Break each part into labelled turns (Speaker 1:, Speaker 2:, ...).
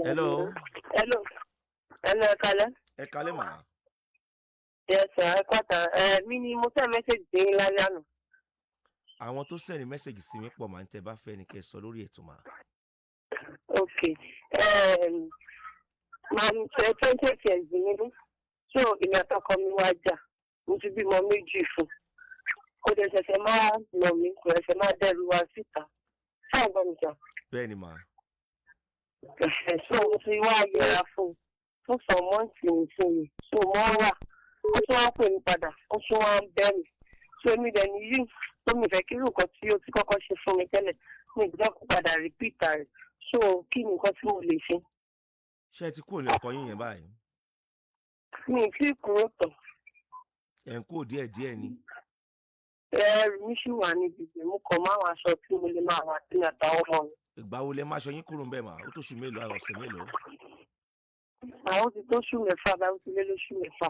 Speaker 1: Hello.
Speaker 2: Hello. Hello, Kale.
Speaker 1: Ẹ kálẹ́ mà.
Speaker 2: Yes, sir. Mi ni mo send message sí yín lálẹ́ àná.
Speaker 1: Àwọn tó send message sí mi pọ̀ máa ń tẹ́ bá fẹ́ ni kẹ́ ẹ sọ lórí ètò mà.
Speaker 2: Okay. Màá ní 20 years ni mí. So, èmi àtọkọ mi wá jà. Mo ti bímọ méjì fún. Kò dẹ̀ ṣẹ̀ṣẹ̀ máa nà mí, kò ṣẹ̀ṣẹ̀ máa dẹ́rù wá síta. Ṣé àgbọn mi jà?
Speaker 1: Bẹ́ẹ̀ ni mà.
Speaker 2: So, mo ti wá yẹra fún some months nìsín. So, mo wà. Ó tún wá pè mí padà. Ó tún wá ń bẹ́ mi. So, èmi dẹ̀ nìyí. Tó mi fẹ́ kí nǹkan tí ó ti kọ́kọ́ ṣe fún mi tẹ́lẹ̀. Mi ìgbà kó padà repeat rẹ̀. So, kí ni nǹkan tí mo lè ṣe?
Speaker 1: Ṣé ẹ ti kúrò ní ọkọ yín yẹn báyìí?
Speaker 2: Mi ì tí ì kúrò tán.
Speaker 1: Ẹ̀ ń kúrò díẹ̀díẹ̀ ni.
Speaker 2: Ẹrù mi ṣì wà níbi tí mo kàn máa wọ aṣọ tí mo lè máa wà sí àtàwọn ọmọ mi.
Speaker 1: Ìgbà wo lẹ máa ṣọ yín kúrò ń bẹ̀ mà? Ó tó ṣù mélòó ọ̀sẹ̀ mélòó?
Speaker 2: Àwọn ti tó ṣù mẹ́fà báyìí ó ti lé lóṣù mẹ́fà.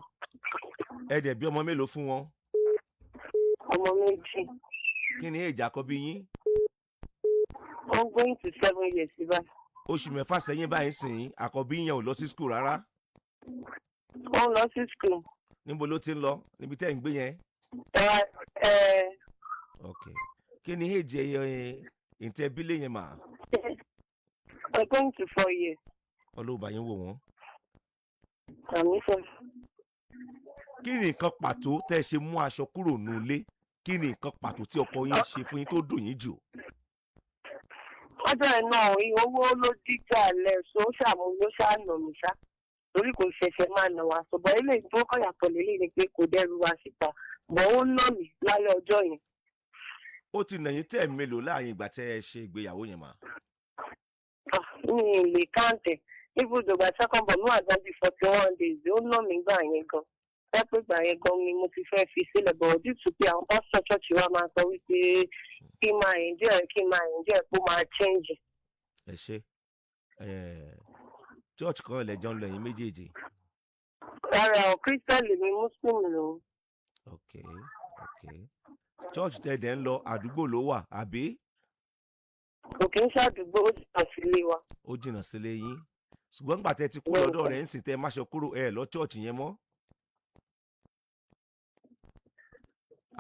Speaker 1: Ẹ dẹ̀ bí ọmọ mélòó fún wọn?
Speaker 2: Ọmọ méjì.
Speaker 1: Kí ni èjì àkọ́bí yín?
Speaker 2: I'm going to 7 years báyìí.
Speaker 1: Oṣù mẹ́fà sẹ́yìn báyìí sìn àkọ́bí yẹn ò lọ sí school rárá.
Speaker 2: Ó ń lọ sí school.
Speaker 1: Níbo ló ti ń lọ? Níbi tẹ́ ẹ̀ ń gbé yẹn? Ok. Kí ni èjì ìtẹ́bílẹ̀ yẹn mà?
Speaker 2: I'm going to 4 years.
Speaker 1: Ọlọ́ọ̀bà yín wò wọ́n.
Speaker 2: Àmì sọ.
Speaker 1: Kí ni nǹkan pàtó tẹ́ ẹ ṣe mú aṣọ kúrò nulẹ̀? Kí ni nǹkan pàtó tí ọkọ yín ṣe fún yín tó dùn yín jù?
Speaker 2: Ọjọ́ náà owó ló díjà lẹ̀ so ṣàmúlò ṣàánà mi ṣá. Torí kò ṣẹ̀ṣẹ̀ máa nà wá ṣùgbọ́n ilé ìgbókọ̀ yàtọ̀ lélẹ̀ ni pé kò dẹ́rù wá síta. Bọ̀ ó ná mi lálẹ́ ọjọ́ yẹn.
Speaker 1: Ó ti nà yín tẹ́ mélòó láàrin ìgbà tẹ́ ẹ ṣe ìgbéyàwó yẹn mà?
Speaker 2: Mi ì lè káǹtẹ̀. Ibùdó ìgbà second born wà gan bí 41 days. Ó ná mi gbà yẹn gan. Pẹ́pẹ́ ìgbà yẹn gan ni mo ti fẹ́ fi sílẹ̀ bọ̀ ojú tù pé àwọn pásítọ̀ ṣọ́ọ̀ṣì wa máa sọ wípé kí n máa enjoy pé ó máa change.
Speaker 1: Ẹ ṣe church kan lẹ́jọ́ ń lọ yín méjèèjì.
Speaker 2: Rárá o, Christian mi Muslim lò.
Speaker 1: Ok. Church tẹ̀dẹ̀ ń lọ àdúgbò ló wà àbí?
Speaker 2: Kò kí ń ṣàdúgbò ó jìnnà sílé wa.
Speaker 1: Ó jìnnà sílé yín. Ṣùgbọ́n nígbà tẹ́ ti kú lọ́dọ̀ rẹ̀ ń sìn tẹ́ máṣọ kúrò ẹ̀ lọ church yẹn mọ́.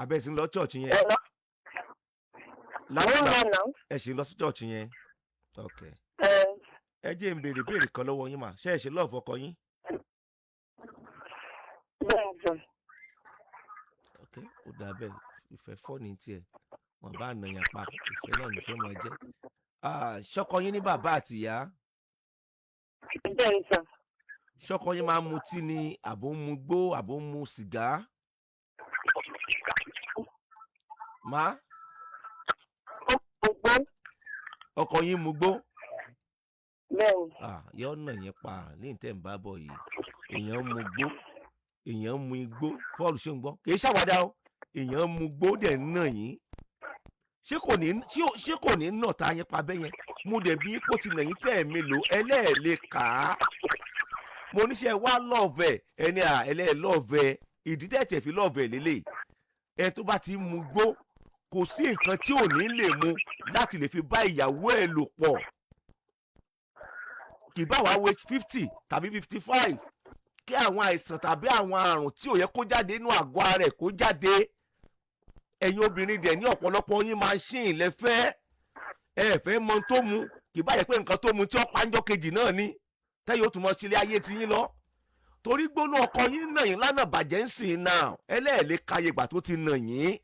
Speaker 1: Abẹ́ sì ń lọ church yẹn. Ẹ ṣì ń lọ sí church yẹn. Ok. Ẹ jẹ́ ń béèrè kan lọ́wọ́ yín mà. Ṣé ẹ ṣe love ọkọ yín? Ok, ó dáa bẹ́ẹ̀. Ìfẹ́ fọ́ ní tiẹ̀. Wọ́n bá nàyàn pa ìfẹ́ náà nífẹ̀ẹ́ máa jẹ́. Ṣọ́kọ yín ní bàbá àti ìyá? Ṣọ́kọ yín máa ń mutí ni àbò ń mu gbó àbò ń mu sìgá? Má? Ọkọ yín mu gbó? Yọ nà yẹn pa ní ìtẹ̀ ń bá bọ̀ yìí. Èèyàn mu gbó, èèyàn mu igbó. Paul ṣé ń gbọ́? Kì í ṣàwádà o. Èèyàn mu gbó dẹ̀ ń nà yín. Ṣé kò ní nà tá yẹn pa bẹ́ yẹn? Mo dẹ̀ bí kó ti nà yín tẹ́ ẹ̀ mélòó ẹlẹ́ẹ̀lẹ́ kà á. Mo níṣẹ́ wá lọ́ọ̀vẹ̀ ẹni ẹlẹ́ẹ̀ lọ́ọ̀vẹ̀ ìdí tẹ̀tẹ̀ fi lọ́ọ̀vẹ̀ lélẹ̀. Ẹ tó bá ti mu gbó kò sí nǹkan tí ò ní lè mu láti lè fi bá ìyàwó ẹ̀ lò pọ̀. Kì bá wá wait 50 tàbí 55 kí àwọn àìsàn tàbí àwọn àrùn tí ò yẹ kó jáde nínú àgọ́ ara rẹ̀ kó jáde. Ẹ̀yin obìnrin dẹ̀ ní ọ̀pọ̀lọpọ̀ yín máa ṣì ń lẹ́fẹ́ ẹ fẹ́ mọ tó mu kì bá yẹ pé nǹkan tó mu tí ó pàǹjọ́ kejì náà ni tẹ́yìn ó tún mọ sílé ayé ti yín lọ. Torí gbóná ọkọ yín nà yín lánàá bàjẹ́ ń sìn náà ẹlẹ́ẹ̀lẹ́ káyé ìgbà tó ti nà yín.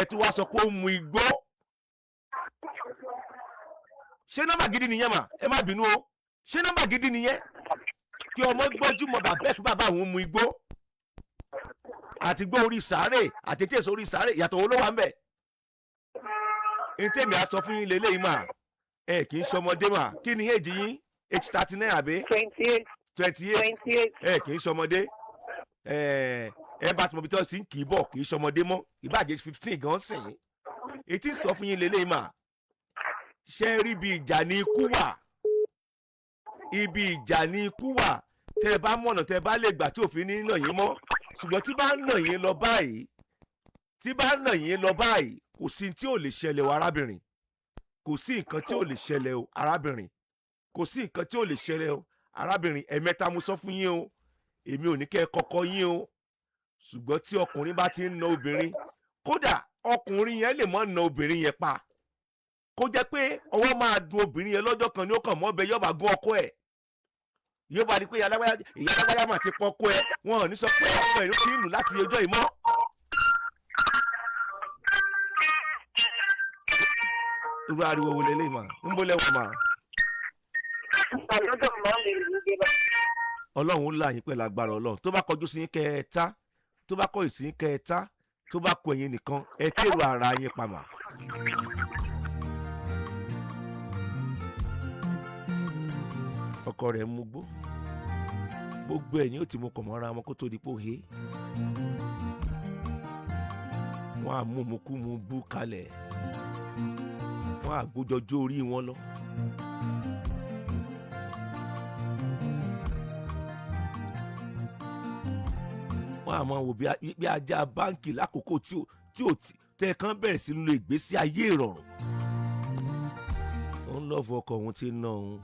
Speaker 1: Ẹ tún wá sọ pé ó mu igbó. Ṣé nọ́mbà gidi nìyẹn mà? Ẹ má bínú o. Ṣé nọ́mbà gidi nìyẹn? Kí ọmọ gbọ́jú mọ bàbá ẹ̀ fún bàbá àwọn mu igbó. Àti gbọ́ orí sàárè àti tí èso orí sàárè ìyàtọ̀ wo ló wà ń bẹ̀? Ntẹ́mi á sọ fún yín lélẹ́yìn mà. Ẹ kì í ṣọmọdé mà. Kí ni èjì yín? Age 39 àbí? 28. Ẹ kì í ṣọmọdé. Ẹ bá ti mọ bí tí wọ́n ti ń kì í bọ̀ kì í ṣọmọdé mọ́. Ìbàjẹ́ 15 gan sìn. Etí sọ fún yín lélẹ́yìn mà. Ṣé rí ibi ìjà ní ikú wà? Ibi ìjà ní ikú wà. Tẹ́ ẹ bá mọ̀nà tẹ́ ẹ bá lè gbà tí òfin ní nà yín mọ́. Ṣùgbọ́n tí bá nà yín lọ báyìí kò sí tí ò lè ṣẹlẹ̀ o arábìnrin. Kò sí nǹkan tí ò lè ṣẹlẹ̀ o arábìnrin. kò sí nǹkan tí ò lè ṣẹlẹ̀ o arábìnrin ẹ̀mẹ́ta mo sọ fún yín o èmi ò ní kẹ́ ẹ kọ́kọ́ yín o ṣùgbọ́n tí ọkùnrin bá ti ń na obìnrin kódà ọkùnrin yẹn lè mọ́ na obìnrin yẹn pa kó jẹ́ pé ọwọ́ máa dun obìnrin yẹn lọ́jọ́ kan ní ó kàn mọ́ ọbẹ̀ yóò bá gún ọkọ ẹ̀ yóò bá di pé ìyá alágbáyà mà ti pọ́kọ ẹ̀ wọn ò ní sọ pé ọkọ ẹ̀ ló ti ń lù láti ọjọ́ ìmọ̀. irú ariwo wo lélẹ́yìn mà ń bó lẹ́wọ̀n mà. ọlọ́run ó là yín pẹ̀lú agbára ọlọ́run tó bá kọjú sí yín kẹta tó bá kọ ìsìn kẹta tó bá kọ ẹ̀yin nìkan ẹ kérò ara yín pamọ́. ọkọ rẹ̀ mú gbogbo ẹ̀ ni ó ti mú kọ̀ mọ́ra wọn kó tó di pòhe wọ́n á mú mukú mu bú kalẹ̀ wọ́n á gbójọjọ́ orí wọn lọ. wọ́n á máa wò bí ajá báńkì lákòókò tí ò tẹ́ kán bẹ̀rẹ̀ sí lo ìgbésí ayé ìrọ̀rùn. ó ń lọ́ọ̀fù ọkọ òun ti ná òun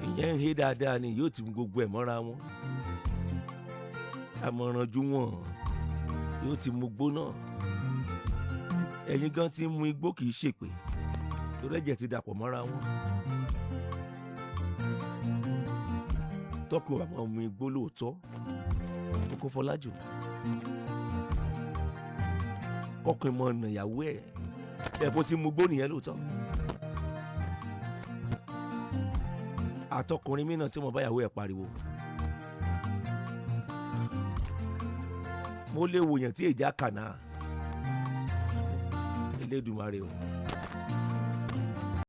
Speaker 1: ìyẹn ń he dáadáa ni yóò ti mú gbogbo ẹ̀ mọ́ra wọn àmọ̀rànjú wọn yóò ti mú gbó náà ẹ̀yin gan ti mú igbó kì í ṣèpè torí ẹ̀jẹ̀ ti dàpọ̀ mọ́ra wọn tọkùn àmọ́ mú igbó lóòótọ́ kókó Fọlájù kọkùn mọ́ ọ̀nà ìyàwó ẹ̀ ẹ̀bùn ti mú gbó nìyẹn lóòótọ́. àtọkùnrin mìíràn tí mo bá yàwó ẹ̀ pariwo mo lè wòyàn tí èjà kànáà Elédùmarè o